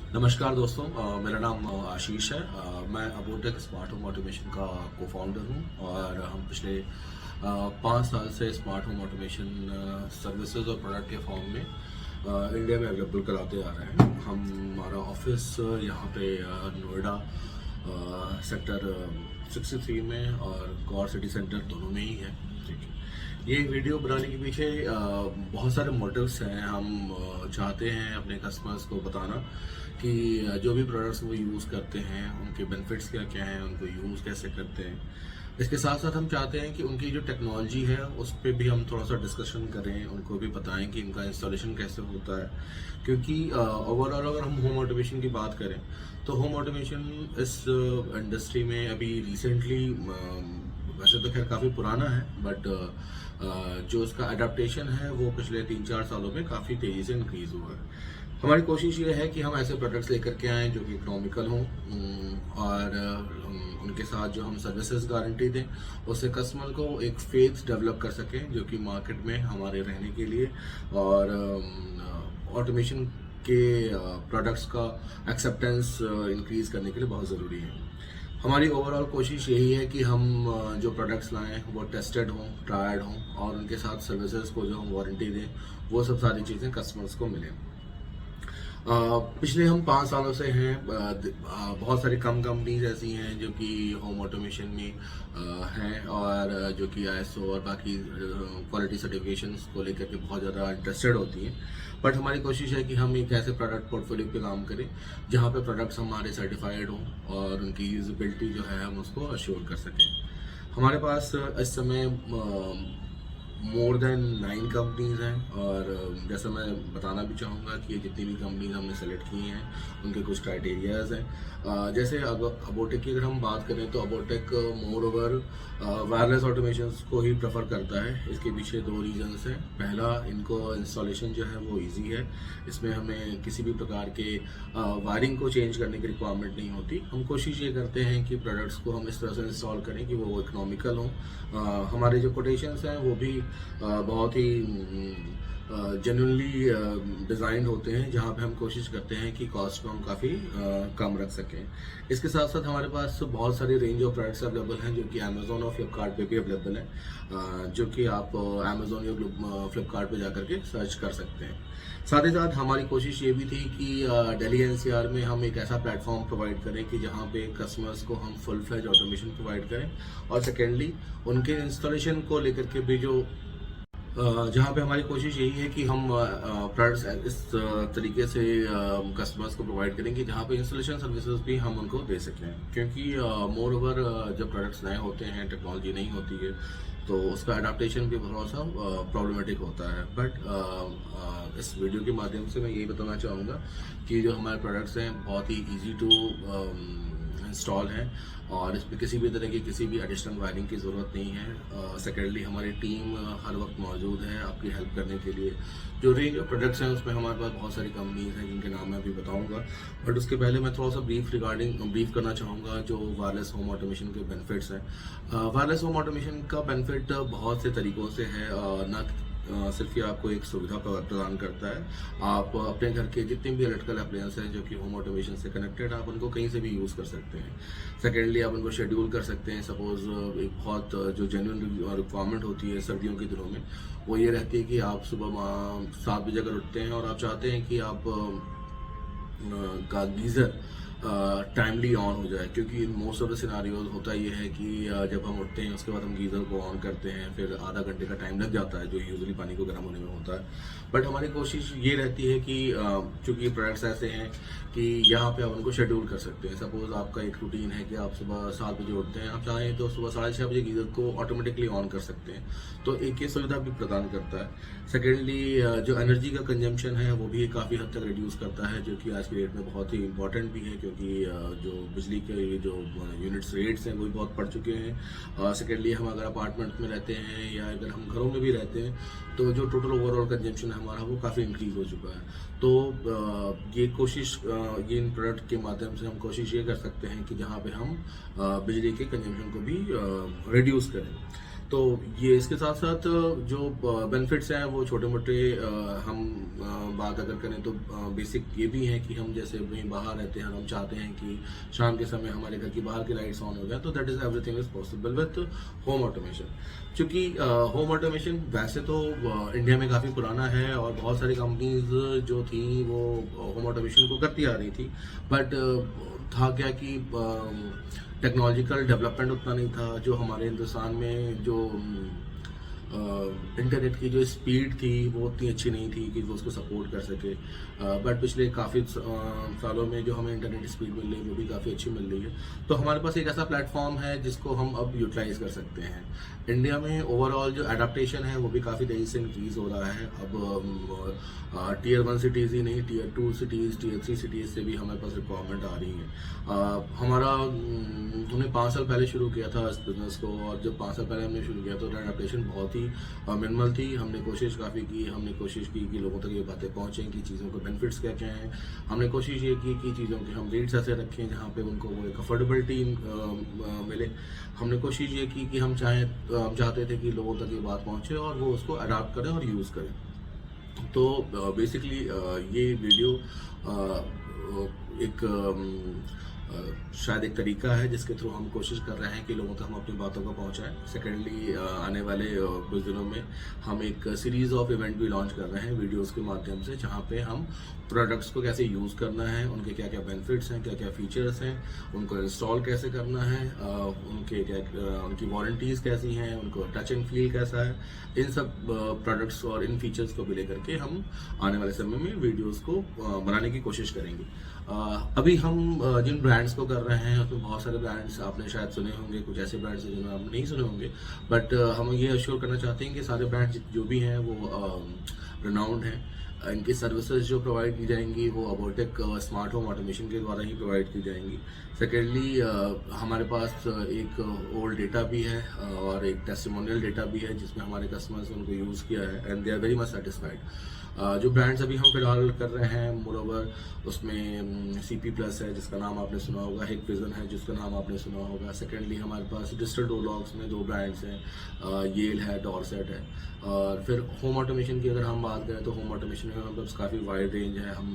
नमस्कार दोस्तों, मेरा नाम आशीष है। मैं अबोटेक स्मार्ट होम ऑटोमेशन का को-फाउंडर हूं और हम पिछले 5 साल से स्मार्ट होम ऑटोमेशन सर्विसेज और प्रोडक्ट के फॉर्म में इंडिया में अवेलेबल कराते आ रहे हैं। हमारा ऑफिस यहाँ पे नोएडा सेक्टर 63 में और गौर सिटी सेंटर दोनों में ही है। ठीक है, ये वीडियो बनाने के पीछे बहुत सारे मोटिव्स हैं। हम चाहते हैं अपने कस्टमर्स को बताना कि जो भी प्रोडक्ट्स वो यूज़ करते हैं उनके बेनिफिट्स क्या क्या हैं, उनको यूज़ कैसे करते हैं। इसके साथ साथ हम चाहते हैं कि उनकी जो टेक्नोलॉजी है उस पर भी हम थोड़ा सा डिस्कशन करें, उनको भी बताएं कि इनका इंस्टॉलेशन कैसे होता है। क्योंकि ओवरऑल अगर हम होम ऑटोमेशन की बात करें तो होम ऑटोमेशन इस इंडस्ट्री में अभी रिसेंटली, वैसे तो खैर काफ़ी पुराना है, बट जो उसका अडेप्टेशन है वो पिछले 3-4 सालों में काफ़ी तेज़ी से इंक्रीज़ हुआ है। हमारी कोशिश ये है कि हम ऐसे प्रोडक्ट्स लेकर के आएँ जो कि इकोनॉमिकल हों और उनके साथ जो हम सर्विसेज गारंटी दें, उससे कस्टमर को एक फेथ डेवलप कर सकें जो कि मार्केट में हमारे रहने के लिए और ऑटोमेशन के प्रोडक्ट्स का एक्सेप्टेंस इंक्रीज़ करने के लिए बहुत ज़रूरी है। हमारी ओवरऑल कोशिश यही है कि हम जो प्रोडक्ट्स लाएं वो टेस्टेड हों, ट्रायड हों और उनके साथ सर्विसेज को जो हम वारंटी दें वो सब सारी चीज़ें कस्टमर्स को मिलें। पिछले हम 5 सालों से हैं, बहुत सारी कम कंपनीज ऐसी हैं जो कि होम ऑटोमेशन में हैं और जो कि ISO और बाकी क्वालिटी सर्टिफिकेशंस को लेकर के बहुत ज़्यादा इंटरेस्टेड होती हैं। बट हमारी कोशिश है कि हम एक ऐसे प्रोडक्ट पोर्टफोलियो पे काम करें जहाँ पे प्रोडक्ट्स हमारे सर्टिफाइड हों और उनकी यूजेबिलिटी जो है हम उसको अश्योर कर सकें। हमारे पास इस समय मोर देन 9 कंपनीज हैं और जैसा मैं बताना भी चाहूँगा कि ये जितनी भी कंपनीज हमने सेलेक्ट की हैं उनके कुछ क्राइटेरियाज हैं। जैसे अबोटेक की अगर हम बात करें तो अबोटेक मोर ओवर वायरलेस ऑटोमेशंस को ही प्रेफर करता है। इसके पीछे 2 रीजंस हैं। पहला, इनको इंस्टॉलेशन जो है वो इजी है, इसमें हमें किसी भी प्रकार के वायरिंग को चेंज करने की रिक्वायरमेंट नहीं होती। हम कोशिश ये करते हैं कि प्रोडक्ट्स को हम इस तरह से इंस्टॉल करें कि वो इकोनॉमिकल हों। हमारे जो कोटेशंस हैं वो भी बहुत ही जेन्युइनली डिज़ाइंड होते हैं, जहाँ पे हम कोशिश करते हैं कि कॉस्ट को हम काफ़ी कम रख सकें। इसके साथ साथ हमारे पास बहुत सारी रेंज ऑफ प्रोडक्ट्स अवेलेबल हैं जो कि अमेज़ॉन और फ्लिपकार्ट पे भी अवेलेबल हैं, जो कि आप अमेज़ॉन या फ्लिपकार्ट पे जाकर के सर्च कर सकते हैं। साथ ही साथ हमारी कोशिश ये भी थी कि दिल्ली NCR में हम एक ऐसा प्लेटफॉर्म प्रोवाइड करें कि जहाँ पे कस्टमर्स को हम फुल फ्लेज ऑटोमेशन प्रोवाइड करें और सेकेंडली उनके इंस्टॉलेशन को लेकर के भी जो जहाँ पे हमारी कोशिश यही है कि हम प्रोडक्ट्स इस तरीके से कस्टमर्स को प्रोवाइड करें कि जहाँ पे इंस्टॉलेशन सर्विसेज भी हम उनको दे सकें। क्योंकि मोर ओवर जब प्रोडक्ट्स नए होते हैं, टेक्नोलॉजी नहीं होती है, तो उसका अडेप्टेशन भी थोड़ा सा प्रॉब्लमेटिक होता है। बट इस वीडियो के माध्यम से मैं यही बताना चाहूँगा कि जो हमारे प्रोडक्ट्स हैं बहुत ही ईजी टू इंस्टॉल हैं और इसमें किसी भी तरह की किसी भी एडिशनल वायरिंग की ज़रूरत नहीं है। सेकेंडली हमारी टीम हर वक्त मौजूद है आपकी हेल्प करने के लिए। जो रेंज ऑफ प्रोडक्ट्स हैं उसमें हमारे पास बहुत सारी कंपनीज हैं जिनके नाम मैं अभी बताऊंगा, बट उसके पहले मैं थोड़ा सा ब्रीफ करना चाहूँगा जो वायरलेस होम ऑटोमेशन के बेनिफिट्स हैं। वायरलेस होम ऑटोमेशन का बेनिफिट बहुत से तरीक़ों से है, ना सिर्फ ये आपको एक सुविधा प्रदान करता है। आप अपने घर के जितने भी इलेक्ट्रिकल अप्लायंस हैं जो कि होम ऑटोमेशन से कनेक्टेड, आप उनको कहीं से भी यूज़ कर सकते हैं। सेकेंडली, आप उनको शेड्यूल कर सकते हैं। सपोज एक बहुत जो जेन्युइन रिक्वायरमेंट होती है सर्दियों के दिनों में, वो ये रहती है कि आप सुबह 7 बजे अगर उठते हैं और आप चाहते हैं कि आप का गीज़र टाइमली ऑन हो जाए, क्योंकि मोस्ट ऑफ द सिनारियोज होता ये है कि जब हम उठते हैं उसके बाद हम गीज़र को ऑन करते हैं, फिर आधा घंटे का टाइम लग जाता है जो यूजुअली पानी को गर्म होने में होता है। बट हमारी कोशिश ये रहती है कि चूँकि प्रोडक्ट्स ऐसे हैं कि यहाँ पे आप उनको शेड्यूल कर सकते हैं। सपोज आपका एक रूटीन है कि आप सुबह 7 बजे उठते हैं, आप चाहें तो सुबह 6:30 बजे गीज़र को ऑटोमेटिकली ऑन कर सकते हैं, तो एक ये सुविधा भी प्रदान करता है। सेकेंडली, जो एनर्जी का कंजम्पशन है वो भी काफ़ी हद तक रिड्यूस करता है, जो कि आज की डेट में बहुत ही इंपॉर्टेंट भी है, क्योंकि जो बिजली के जो यूनिट्स रेट्स हैं वो भी बहुत बढ़ चुके हैं। सेकेंडली, हम अगर अपार्टमेंट में रहते हैं या अगर हम घरों में भी रहते हैं तो जो टोटल ओवरऑल कंजम्पशन है हमारा वो काफ़ी इंक्रीज़ हो चुका है। तो ये कोशिश, ये इन प्रोडक्ट के माध्यम से हम कोशिश ये कर सकते हैं कि जहाँ पे हम बिजली के कंजम्पशन को भी रिड्यूस करें। तो ये इसके साथ साथ जो बेनिफिट्स हैं वो छोटे मोटे हम बात अगर करें तो बेसिक ये भी हैं कि हम जैसे वहीं बाहर रहते हैं, हम चाहते हैं कि शाम के समय हमारे घर की बाहर की लाइट्स ऑन हो जाए, तो that is everything is possible with home automation. क्योंकि होम ऑटोमेशन वैसे तो इंडिया में काफ़ी पुराना है और बहुत सारी कंपनीज जो थी वो होम ऑटोमेशन को करती आ रही थी, बट था क्या कि टेक्नोलॉजिकल डेवलपमेंट उतना नहीं था, जो हमारे हिंदुस्तान में जो इंटरनेट की जो स्पीड थी वो उतनी अच्छी नहीं थी कि वो उसको सपोर्ट कर सके। बट पिछले काफ़ी सालों में जो हमें इंटरनेट स्पीड मिल रही है वो भी काफ़ी अच्छी मिल रही है, तो हमारे पास एक ऐसा प्लेटफॉर्म है जिसको हम अब यूटिलाइज कर सकते हैं। इंडिया में ओवरऑल जो एडाप्टेशन है वो भी काफ़ी तेज़ी से इंक्रीज हो रहा है। अब टियर 1 सिटीज़ ही नहीं, टियर 2 सिटीज़, टियर 3 सिटीज़ से भी हमारे पास रिक्वायरमेंट आ रही है। हमारा हमने 5 साल पहले शुरू किया था इस बिज़नेस को, और जब 5 साल पहले हमने शुरू किया तो एडाप्टेशन बहुत ही मिनिमल थी। हमने कोशिश काफ़ी की, हमने कोशिश की कि लोगों तक ये बातें पहुँचें कि चीज़ों के बेनिफिट्स क्या क्या हैं। हमने कोशिश ये की कि चीज़ों के हम रेट्स ऐसे रखें जहाँ पे उनको वो एक अफोर्डेबिलिटी मिले। हमने कोशिश ये की कि हम चाहते थे कि लोगों तक ये बात पहुँचे और वो उसको अडाप्ट करें और यूज़ करें। तो बेसिकली ये वीडियो एक शायद एक तरीका है जिसके थ्रू हम कोशिश कर रहे हैं कि लोगों तक हम अपनी बातों को पहुंचाएं। सेकेंडली आने वाले कुछ दिनों में हम एक सीरीज़ ऑफ इवेंट भी लॉन्च कर रहे हैं वीडियोस के माध्यम से, जहां पे हम प्रोडक्ट्स को कैसे यूज़ करना है, उनके क्या क्या बेनिफिट्स हैं, क्या क्या फीचर्स हैं, उनको इंस्टॉल कैसे करना है, उनकी वारंटीज़ कैसी हैं, उनको टच एंड फील कैसा है, इन सब प्रोडक्ट्स और इन फीचर्स को भी लेकर के हम आने वाले समय में वीडियोज़ को बनाने की कोशिश करेंगे। अभी हम जिन ब्रांड्स को कर रहे हैं उसमें बहुत सारे ब्रांड्स आपने शायद सुने होंगे, कुछ ऐसे ब्रांड्स हैं जिन्हें आपने नहीं सुने होंगे, बट हम ये अश्योर करना चाहते हैं कि सारे ब्रांड्स जो भी हैं वो रिनाउंड हैं। इनकी सर्विसेज जो प्रोवाइड की जाएंगी वो अबोटेक स्मार्ट होम ऑटोमेशन के द्वारा ही प्रोवाइड की जाएंगी। सेकेंडली हमारे पास एक ओल्ड डेटा भी है और एक टेस्टिमोनियल डेटा भी है जिसमें हमारे कस्टमर्स उनको यूज़ किया है and they are very much satisfied. जो ब्रांड्स अभी हम फिलहाल कर रहे हैं मोरओवर उसमें CP प्लस है जिसका नाम आपने सुना होगा, हिक विजन है जिसका नाम आपने सुना होगा। सेकेंडली हमारे पास डिजिटल डोर लॉक्स में 2 ब्रांड्स हैं, येल है, डोरसेट है। और फिर होम ऑटोमेशन की अगर हम बात करें तो होम ऑटोमेशन में हमारे पास काफ़ी वाइड रेंज है। हम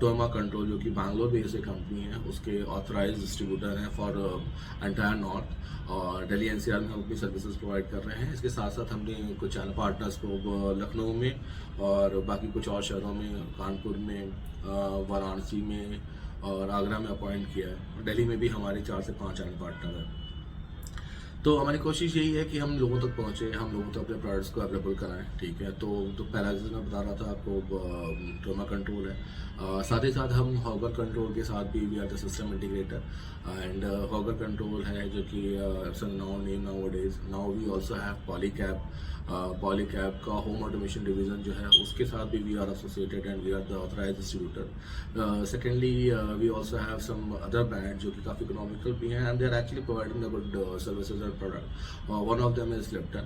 टोमा कंट्रोल जो कि बैंगलोर बेस्ड एक कंपनी है उसके ऑथराइज डिस्ट्रीब्यूटर हैं फॉर एंटायर नॉर्थ, और दिल्ली NCR में हम अपनी सर्विसेज प्रोवाइड कर रहे हैं। इसके साथ साथ हमने कुछ चैनल पार्टनर्स को लखनऊ में और बाकी कुछ और शहरों में, कानपुर में, वाराणसी में और आगरा में अपॉइंट किया है। दिल्ली में भी हमारे 4 से 5 चैनल पार्टनर हैं। तो हमारी कोशिश यही है कि हम लोगों तक पहुँचे, हम लोगों तक अपने प्रोडक्ट्स को अवेलेबल कराएं, ठीक है। तो पहला जैसे मैं बता रहा था आपको टोमा कंट्रोल है, साथ ही साथ हम हॉगर कंट्रोल के साथ भी we are the system integrator and Hogar control है जो कि it's a known name nowadays. Now we also have Polycab का होम ऑटोमेशन डिवीजन जो है उसके साथ भी we are associated and we are the authorised distributor. Secondly we also have some other brand जो कि काफ़ी इकोनॉमिकल भी हैं and they are actually providing the good services and product. One of them is Lipton.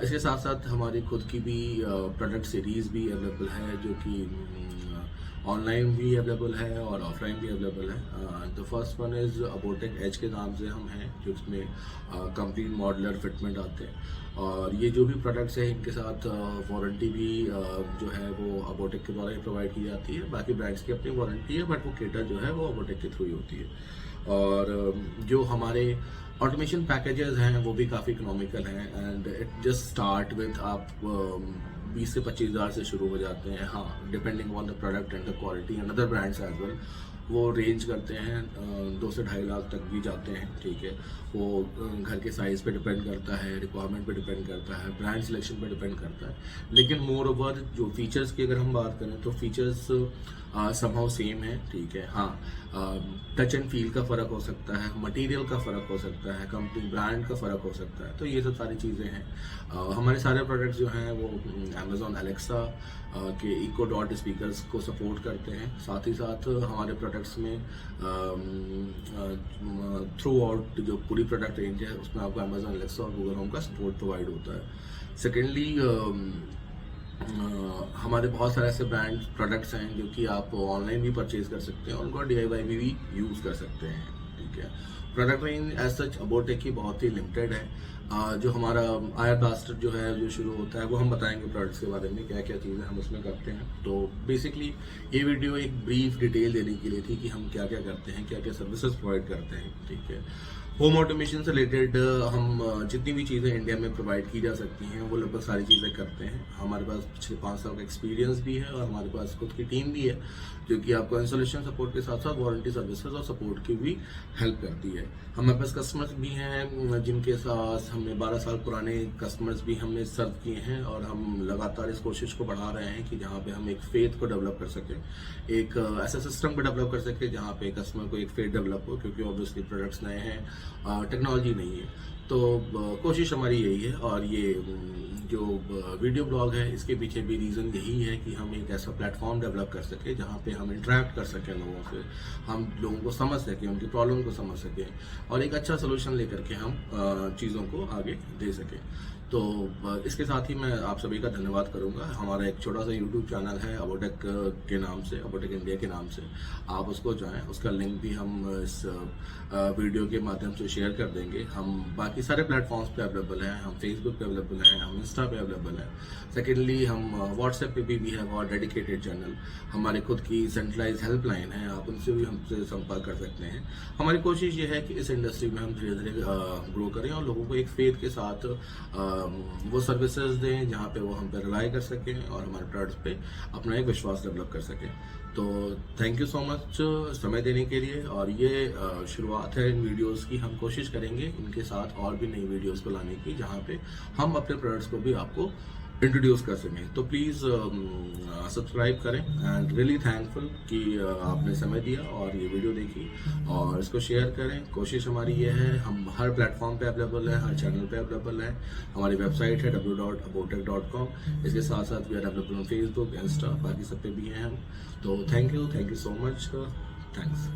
इसके साथ साथ हमारी खुद की भी प्रोडक्ट सीरीज़ भी अवेलेबल है जो कि ऑनलाइन भी अवेलेबल है और ऑफलाइन भी अवेलेबल है। The first one is Abotech Edge के नाम से हम हैं, जिसमें कंप्लीट मॉडलर फिटमेंट आते हैं और ये जो भी प्रोडक्ट्स हैं इनके साथ वारंटी भी जो है वो अबोटेक के द्वारा ही प्रोवाइड की जाती है। बाकी ब्रांड्स की अपनी वारंटी है बट वो केटर जो है वो अबोटेक के थ्रू ही होती है। और जो हमारे ऑटोमेशन पैकेजेस हैं वो भी काफ़ी इकोनॉमिकल हैं and it just start with आप 20 से 25 हज़ार से शुरू हो जाते हैं। हाँ, depending on the product and the quality and other brands as well, वो रेंज करते हैं 2 से 2.5 लाख तक भी जाते हैं, ठीक है। वो घर के साइज़ पे डिपेंड करता है, रिक्वायरमेंट पे डिपेंड करता है, ब्रांड सिलेक्शन पे डिपेंड करता है। लेकिन मोर ओवर जो फीचर्स की अगर हम बात करें तो फीचर्स समहाउ सेम है, ठीक है। हाँ, टच एंड फील का फ़र्क हो सकता है, मटेरियल का फ़र्क हो सकता है, कंपनी ब्रांड का फ़र्क हो सकता है, तो ये सब सारी चीज़ें हैं। हमारे सारे प्रोडक्ट्स जो हैं वो अमेज़ॉन एलेक्सा के इको डॉट स्पीकर्स को सपोर्ट करते हैं। साथ ही साथ हमारे प्रोडक्ट्स में थ्रू आउट जो पूरी प्रोडक्ट रेंज है उसमें आपको अमेज़ॉन एलेक्सा और गूगल होम का सपोर्ट प्रोवाइड होता है। सेकेंडली हमारे बहुत सारे ऐसे ब्रांड प्रोडक्ट्स हैं जो कि आप ऑनलाइन भी परचेज कर सकते हैं और उनको DIY भी यूज़ कर सकते हैं, ठीक ठीक है। प्रोडक्ट रेंज एज सच अबोटेक की बहुत ही लिमिटेड है। जो हमारा आयर ब्लास्टर जो है जो शुरू होता है वो हम बताएंगे प्रोडक्ट्स के बारे में क्या क्या चीज़ें हम उसमें करते हैं। तो बेसिकली ये वीडियो एक ब्रीफ डिटेल देने के लिए थी कि हम क्या क्या करते हैं, क्या क्या सर्विसेज प्रोवाइड करते हैं, ठीक है। होम ऑटोमेशन से रिलेटेड हम जितनी भी चीज़ें इंडिया में प्रोवाइड की जा सकती हैं वो लगभग सारी चीज़ें करते हैं। हमारे पास पिछले 5 साल का एक्सपीरियंस भी है और हमारे पास खुद की टीम भी है जो कि आपको इंस्टॉलेशन सपोर्ट के साथ साथ वारंटी सर्विसेज और सपोर्ट की भी हेल्प करती है। हमारे पास कस्टमर्स भी हैं जिनके साथ हमने 12 साल पुराने कस्टमर्स भी हमने सर्व किए हैं और हम लगातार इस कोशिश को बढ़ा रहे हैं कि जहाँ पे हम एक फेथ को डेवलप कर सकें, एक ऐसा सिस्टम को डेवलप कर सकें जहाँ पे कस्टमर को एक फेथ डेवलप हो, क्योंकि ऑब्वियसली प्रोडक्ट्स नए हैं, टेक्नोलॉजी नहीं है। तो कोशिश हमारी यही है और ये जो वीडियो ब्लॉग है इसके पीछे भी रीज़न यही है कि हम एक ऐसा प्लेटफॉर्म डेवलप कर सकें जहाँ पे हम इंटरेक्ट कर सकें लोगों से, हम लोगों को समझ सकें, उनकी प्रॉब्लम को समझ सकें और एक अच्छा सोल्यूशन लेकर के हम चीज़ों को आगे दे सकें। तो इसके साथ ही मैं आप सभी का धन्यवाद करूंगा। हमारा एक छोटा सा यूट्यूब चैनल है अबोटेक के नाम से, अबोटेक इंडिया के नाम से, आप उसको जाएं, उसका लिंक भी हम इस वीडियो के माध्यम से शेयर कर देंगे। हम बाकी सारे प्लेटफॉर्म्स पे अवेलेबल हैं, हम फेसबुक पे अवेलेबल हैं, हम इंस्टा पे अवेलेबल हैं। सेकेंडली हम व्हाट्सएप पे भी है और डेडिकेटेड चैनल, हमारे खुद की सेंट्रलाइज हेल्पलाइन है, आप उनसे भी हमसे संपर्क कर सकते हैं। हमारी कोशिश ये है कि इस इंडस्ट्री में हम धीरे धीरे ग्रो करें और लोगों को एक फेथ के साथ वो सर्विसेज दें जहाँ पे वो हम पे रिलाई कर सकें और हमारे प्रोडक्ट्स पे अपना एक विश्वास डेवलप कर सकें। तो थैंक यू सो मच समय देने के लिए। और ये शुरुआत है इन वीडियोस की, हम कोशिश करेंगे इनके साथ और भी नई वीडियोस को लाने की जहाँ पे हम अपने प्रोडक्ट्स को भी आपको इंट्रोड्यूस कर सकें। तो प्लीज़ सब्सक्राइब करें एंड रियली थैंकफुल कि आपने समय दिया और ये वीडियो देखी और इसको शेयर करें। कोशिश हमारी ये है, हम हर प्लेटफॉर्म पे अवेलेबल है, हर चैनल पे अवेलेबल है। हमारी वेबसाइट है www.abotech.com। इसके साथ साथ we are available on Facebook, Insta, बाकी सब पे भी हैं हम। तो thank you so much, thanks.